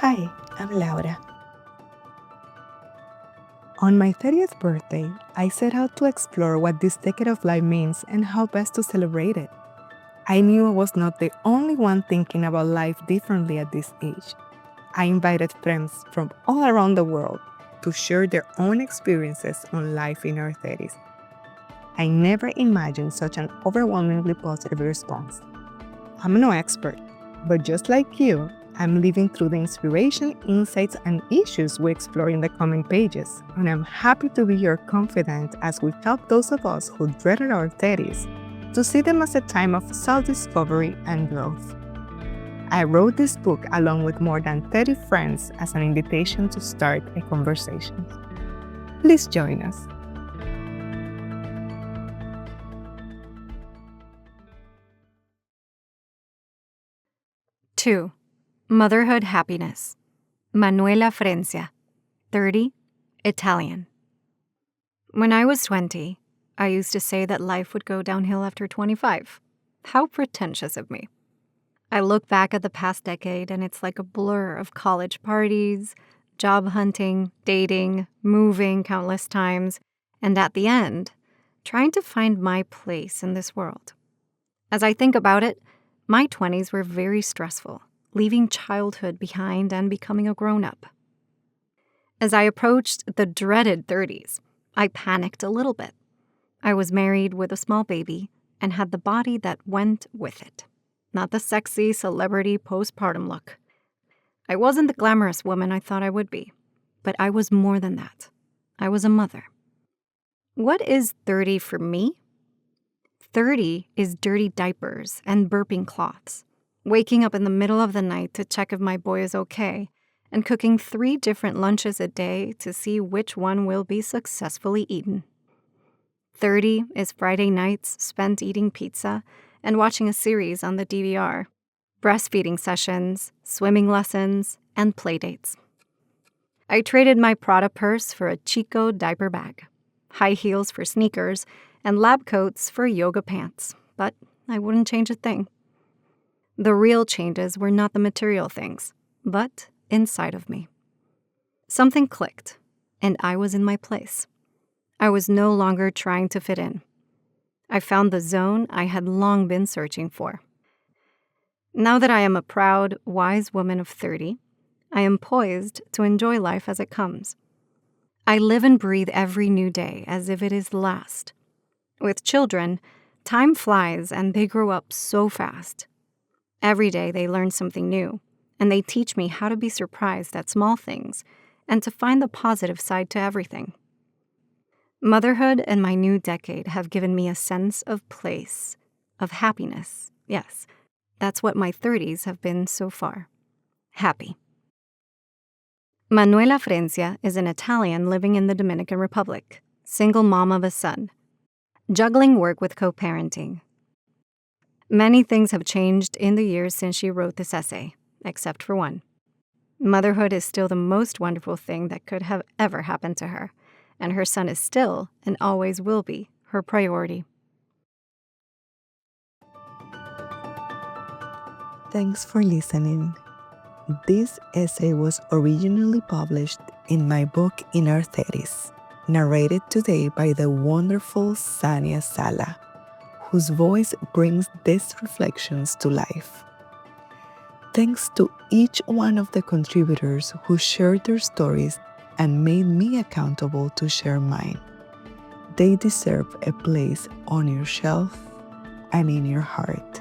Hi, I'm Laura. On my 30th birthday, I set out to explore what this decade of life means and how best to celebrate it. I knew I was not the only one thinking about life differently at this age. I invited friends from all around the world to share their own experiences on life in our 30s. I never imagined such an overwhelmingly positive response. I'm no expert, but just like you, I'm living through the inspiration, insights, and issues we explore in the coming pages, and I'm happy to be your confidant as we help those of us who dreaded our 30s to see them as a time of self-discovery and growth. I wrote this book along with more than 30 friends as an invitation to start a conversation. Please join us. Two, Motherhood Happiness. Manuela Frencia, 30, Italian. When I was 20, I used to say that life would go downhill after 25. How pretentious of me. I look back at the past decade and it's like a blur of college parties, job hunting, dating, moving countless times, and at the end, trying to find my place in this world. As I think about it, my 20s were very stressful, leaving childhood behind and becoming a grown-up. As I approached the dreaded 30s, I panicked a little bit. I was married with a small baby and had the body that went with it, not the sexy celebrity postpartum look. I wasn't the glamorous woman I thought I would be, but I was more than that. I was a mother. What is 30 for me? 30 is dirty diapers and burping cloths, waking up in the middle of the night to check if my boy is okay, and cooking 3 different lunches a day to see which one will be successfully eaten. 30 is Friday nights spent eating pizza and watching a series on the DVR, breastfeeding sessions, swimming lessons, and playdates. I traded my Prada purse for a Chico diaper bag, high heels for sneakers, and lab coats for yoga pants, but I wouldn't change a thing. The real changes were not the material things, but inside of me. Something clicked, and I was in my place. I was no longer trying to fit in. I found the zone I had long been searching for. Now that I am a proud, wise woman of 30, I am poised to enjoy life as it comes. I live and breathe every new day as if it is the last. With children, time flies and they grow up so fast. Every day they learn something new, and they teach me how to be surprised at small things and to find the positive side to everything. Motherhood and my new decade have given me a sense of place, of happiness. Yes, that's what my 30s have been so far. Happy. Manuela Frencia is an Italian living in the Dominican Republic, single mom of a son, juggling work with co-parenting. Many things have changed in the years since she wrote this essay, except for one. Motherhood is still the most wonderful thing that could have ever happened to her, and her son is still, and always will be, her priority. Thanks for listening. This essay was originally published in my book In Our Thirties, narrated today by the wonderful Sania Sala, whose voice brings these reflections to life. Thanks to each one of the contributors who shared their stories and made me accountable to share mine. They deserve a place on your shelf and in your heart.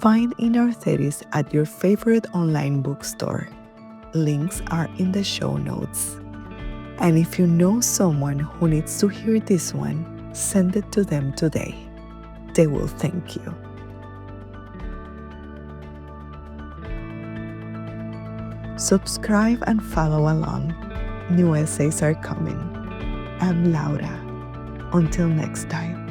Find In Our 30s at your favorite online bookstore. Links are in the show notes. And if you know someone who needs to hear this one, send it to them today. They will thank you. Subscribe and follow along. New essays are coming. I'm Laura. Until next time.